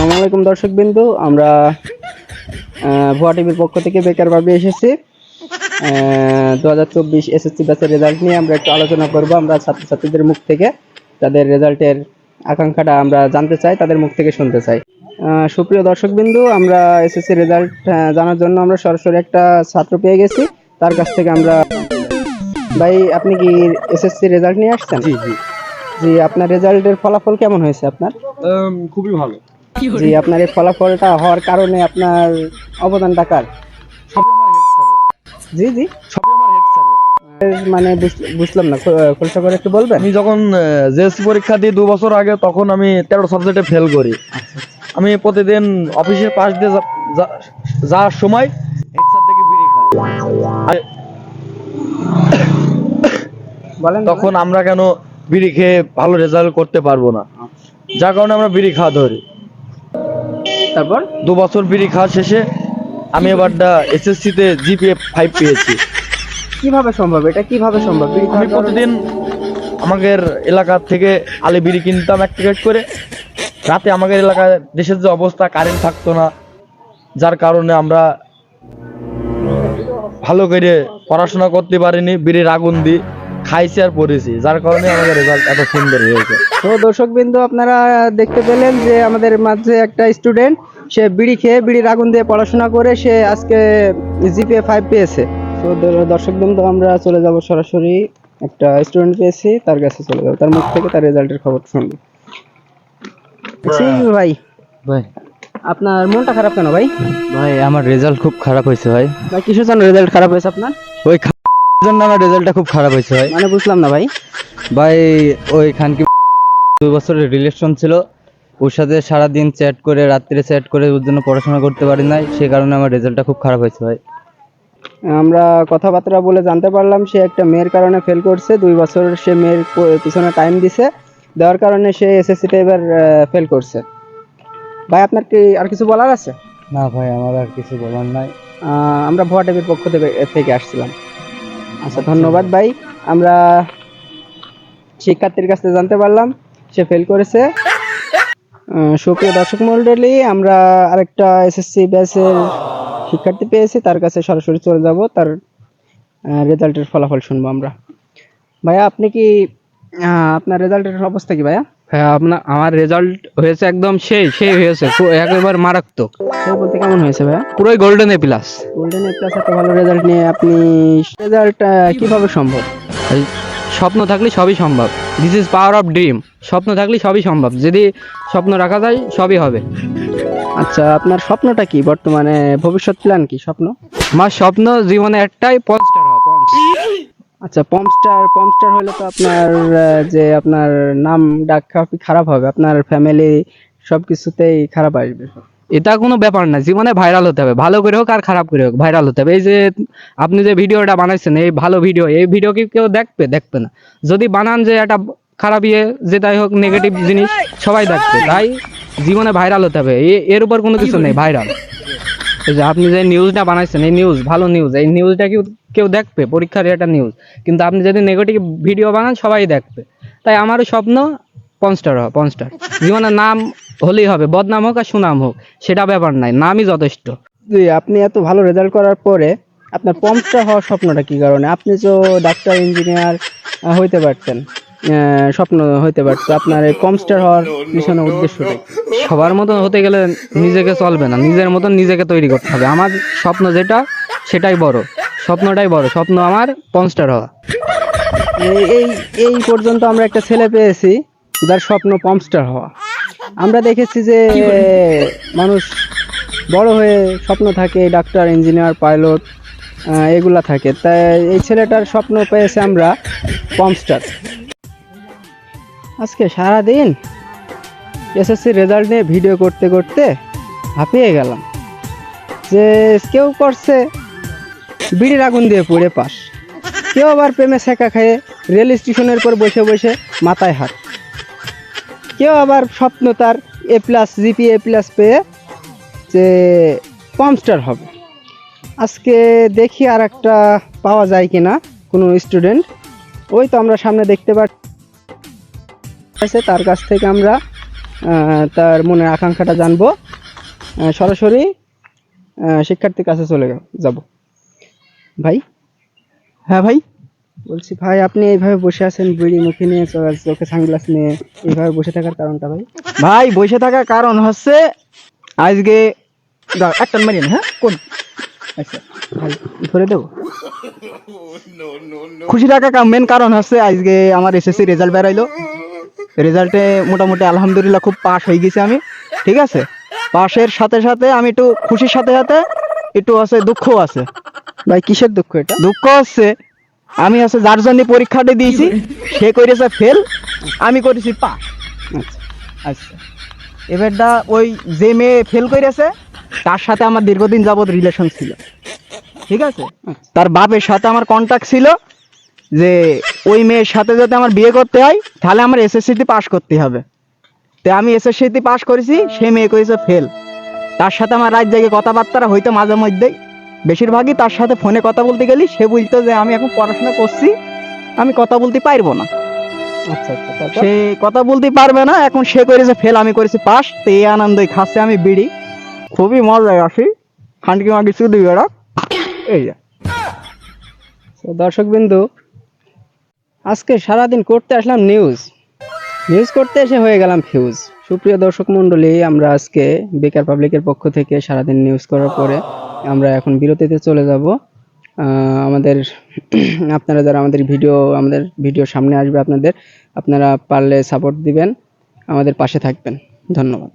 আসসালামু আলাইকুম দর্শকবৃন্দু, আমরা ভুয়া টিভির পক্ষ থেকে বেকার ভাবে এসেছি। 2024 এসএসসি ব্যাচের রেজাল্ট নিয়ে আমরা একটু আলোচনা করব। আমরা ছাত্রছাত্রীদের মুখ থেকে তাদের রেজাল্টের আকাঙ্ক্ষাটা আমরা জানতে চাই, তাদের মুখ থেকে শুনতে চাই। সুপ্রিয় দর্শকবৃন্দু, আমরা এসএসসি রেজাল্ট জানার জন্য আমরা সরাসরি একটা ছাত্র পেয়ে গেছি। তার কাছ থেকে আমরা, ভাই আপনি কি এসএসসি রেজাল্ট নিয়ে আসছেন? জি জি জি, আপনার রেজাল্টের ফলাফল কেমন হয়েছে আপনার? খুবই ভালো। জি, আপনার এই ফলাফলটা হওয়ার কারণে আপনার অবদানটা কার? সবই আমার হেড স্যারের। জি জি, সবই আমার হেড স্যারের। মানে বুঝলাম না, খোলসা করে একটু বলবেন? আমি যখন জেএসসি পরীক্ষা দিই 2 বছর আগে, তখন আমি 13 সাবজেক্টে ফেল করি। আমি প্রতিদিন অফিসের পাশ দিয়ে যাওয়ার সময় হেড স্যার থেকে বিড়ি খাই। বলেন। তখন আমরা কেন বিড়ি খেয়ে ভালো রেজাল্ট করতে পারবো না, যার কারণে আমরা বিড়ি খাওয়া ধরি। তারপর 2 বছর বিড়ি খাওয়া শেষে আমি এবারটা এসএসসি তে জিপিএ 5 পেয়েছি। কিভাবে সম্ভব? এটা কিভাবে সম্ভব? আমি প্রতিদিন আমাদের এলাকা থেকে আলি বিড়ি কিনতাম 1 প্যাকেট করে। রাতে আমাদের এলাকায় দেশের যে অবস্থা, কারেন্ট থাকতো না, যার কারণে আমরা ভালো করে পড়াশোনা করতে পারিনি। বিড়ির আগুন দিয়ে খাইছি আর পড়েছি, যার কারণে আমাদের রেজাল্ট এত সুন্দর হয়েছে। তো দর্শকবৃন্দু, আপনারা দেখতে পেলেন যে আমাদের মাঝে একটা স্টুডেন্ট, সে বিড়ি খেয়ে বিড়ির আগুন দিয়ে পড়াশোনা করে সে আজকে জিপিএ 5 পেয়েছে। তো দর্শকবৃন্দু, আমরা চলে যাব সরাসরি, একটা স্টুডেন্ট পেয়েছি, তার কাছে চলে যাব, তার মুখ থেকে তার রেজাল্টের খবর শুনবো। ভাই, ভাই আপনার মনটা খারাপ কেন ভাই? ভাই আমার রেজাল্ট খুব খারাপ হয়েছে ভাই। ভাই কিসের জন্য রেজাল্ট খারাপ হয়েছে আপনার? ওই জন্য আমার রেজাল্টটা খুব খারাপ হয়েছে ভাই। মানে বুঝলাম না ভাই। ভাই ওই খানকি 2 বছরের রিলেশন ছিল, ওর সাথে সারাদিন চ্যাট করে, রাত্রে চ্যাট করে, ওর জন্য পড়াশোনা করতে পারি নাই, সেই কারণে আমার রেজাল্টটা খুব খারাপ হয়েছে ভাই। আমরা কথাবার্তা বলে জানতে পারলাম সে একটা মেয়ের কারণে ফেল করছে। 2 বছর সে মেয়ের পিছনে টাইম দিছে, দেওয়ার কারণে সে এসএসসিতে এবার ফেল করছে। ভাই আপনার কি আর কিছু বলার আছে? না ভাই, আমার আর কিছু বলার নাই। আমরা ভুয়া টিভির পক্ষ থেকে আসছিলাম। আচ্ছা, ধন্যবাদ ভাই। আমরা শিক্ষার্থীর কাছে জানতে পারলাম সে ফেল করেছে। সুপ্রিয় দর্শক মণ্ডলী, আমরা আরেকটা এসএসসি ব্যাচের শিক্ষার্থী পেয়েছি, তার কাছে সরাসরি চলে যাব, তার রেজাল্টের ফলাফল শুনবো আমরা। ভাইয়া আপনি কি, আপনার রেজাল্টের অবস্থা কি ভাইয়া? হ্যাঁ, আমার রেজাল্ট হয়েছে একদম সেই হয়েছে, একেবারে মারাত্মক। সেই বলতে কেমন হয়েছে ভাইয়া? পুরোই golden A plus. Golden A plus, এত ভালো রেজাল্ট নিয়ে আপনি, রেজাল্ট কিভাবে সম্ভব? স্বপ্ন থাকলে সবই সম্ভব। This is power of dream. স্বপ্ন থাকলে সবই সম্ভব, যদি স্বপ্ন রাখা যায় সবই হবে। আচ্ছা, আপনার স্বপ্নটা কি বর্তমানে? ভবিষ্যৎ প্ল্যান কি, স্বপ্ন? আমার স্বপ্ন জীবনে একটাই, পঞ্চস্টার হওয়া। আচ্ছা, পমস্টার হলে তো আপনার যে আপনার নাম ডাক খারাপ হবে, আপনার ফ্যামিলি সবকিছুতেই খারাপ আসবে। এটা কোনো ব্যাপার না, জীবনে ভাইরাল হতে হবে, ভালো করে হোক আর খারাপ করে হোক ভাইরাল হতে হবে। এই যে আপনি যে ভিডিওটা বানাইছেন, এই ভালো ভিডিও, এই ভিডিও কি কেউ দেখবে না? যদি বানান যে একটা খারাপ যেটাই হোক, নেগেটিভ জিনিস, সবাই দেখবে। তাই জীবনে ভাইরাল হতে হবে, এর উপর কোনো কিছু নেই, ভাইরাল। এই যে আপনি যে নিউজটা বানাইছেন, এই নিউজ ভালো নিউজ, এই নিউজটা কেউ দেখবে, পরীক্ষার একটা নিউজ। কিন্তু আপনি যদি নেগেটিভ ভিডিও বানান, সবাই দেখবে। তাই আমারও স্বপ্ন পঞ্চস্টার হওয়া, পঞ্চস্টার। জীবনের নাম হলেই হবে, বদনাম হোক আর সুনাম হোক সেটা ব্যাপার নাই, নামই যথেষ্ট। জি, আপনি এত ভালো রেজাল্ট করার পরে আপনার পমস্টার হওয়ার স্বপ্নটা কি কারণে? আপনি তো ডাক্তার, ইঞ্জিনিয়ার হইতে পারতেন, স্বপ্ন হইতে পারতো। আপনার এই পমস্টার হওয়ার পিছনে উদ্দেশ্যটা কি? সবার মতন হতে গেলে নিজেকে চলবে না, নিজের মতন নিজেকে তৈরি করতে হবে। আমার স্বপ্ন যেটা, সেটাই বড়, স্বপ্নটাই বড়। স্বপ্ন আমার পঞ্চস্টার হওয়া। এই এই পর্যন্ত আমরা একটা ছেলে পেয়েছি যার স্বপ্ন পমস্টার হওয়া। আমরা দেখেছি যে মানুষ বড় হয়ে স্বপ্ন থাকে ডাক্তার, ইঞ্জিনিয়ার, পাইলট, এগুলা থাকে। তাই এই ছেলেটার স্বপ্ন পেয়েছে আমরা পমস্টার। আজকে সারাদিন এসএসসি রেজাল্ট নিয়ে ভিডিও করতে করতে হাঁপিয়ে গেলাম। যে কেউ করছে বিড়ির আগুন দিয়ে পুড়ে পাস, কেউ আবার প্রেমে ছেঁকা খেয়ে রেল স্টেশনের পর বসে বসে মাথায় হাত, কেউ আবার স্বপ্ন তার জিপিএ প্লাস পেয়ে যে পমস্টার হবে। আজকে দেখি আর একটা পাওয়া যায় কিনা কোনো স্টুডেন্ট। ওই তো আমরা সামনে দেখতে পাচ্ছি, তার কাছ থেকে আমরা তার মনের আকাঙ্ক্ষাটা জানবো। সরাসরি শিক্ষার্থীর কাছে চলে যাব। ভাই, হ্যাঁ ভাই, বলছি ভাই, আপনি এইভাবে বসে আছেন বিড়ি মুখে নিয়ে, চোখে সানগ্লাস নিয়ে, এইভাবে বসে থাকার কারণটা ভাই? ভাই বসে থাকার কারণ হচ্ছে আজকে একটা মারি না, হ্যাঁ কোন আচ্ছা ভাই, ধরে দেবো? খুশি থাকা মেন কারণ হচ্ছে আজকে আমার এসএসসি রেজাল্ট বেরাইলো। রেজাল্টে মোটামুটি আলহামদুলিল্লাহ খুব পাস হয়ে গেছি আমি, ঠিক আছে। পাশের সাথে সাথে আমি একটু খুশির সাথে সাথে একটু আছে দুঃখও আছে। ভাই কিসের দুঃখ এটা? দুঃখ হচ্ছে আমি আছে যার জন্য পরীক্ষাটা দিয়েছি সে করেছে ফেল, আমি করেছি পাস। আচ্ছা আচ্ছা, এবারটা ওই যে মেয়ে ফেল করেছে তার সাথে আমার দীর্ঘদিন যাবত রিলেশন ছিল, ঠিক আছে। তার বাপের সাথে আমার কন্ট্যাক্ট ছিল যে ওই মেয়ের সাথে যদি আমার বিয়ে করতে হয় তাহলে আমার এসএসসিতে পাস করতে হবে। তো আমি এসএসসিতে পাস করেছি, সে মেয়ে করেছে ফেল। তার সাথে আমার রাত জেগে কথাবার্তা হইতো মাঝে মধ্যেই, বেশিরভাগই তার সাথে ফোনে কথা বলতে গেলি সে বলতো যে আমি এখন পড়াশোনা করছি, আমি কথা বলতে পারবো না। আচ্ছা আচ্ছা, তারপর? সে কথা বলতে পারবে না, এখন সে করেছে ফেল, আমি করেছি পাস। তো এই আনন্দই খাচ্ছে আমি বিড়ি, খুবই মজায় আসি, খানকি মাগি শুধু বেড়া এই যা। তো দর্শক বিন্দু, আজকে সারাদিন করতে আসলাম নিউজ করতে এসে হয়ে গেলাম ফিউজ। সুপ্রিয় দর্শক মণ্ডলী, আমরা আজকে বেকার পাবলিকের পক্ষ থেকে সারাদিন নিউজ করার পরে আমরা এখন বিরতিতে চলে যাব। আমাদের আপনারা যারা আমাদের ভিডিও সামনে আসবে, আপনারা পারলে সাপোর্ট দিবেন, আমাদের পাশে থাকবেন। ধন্যবাদ।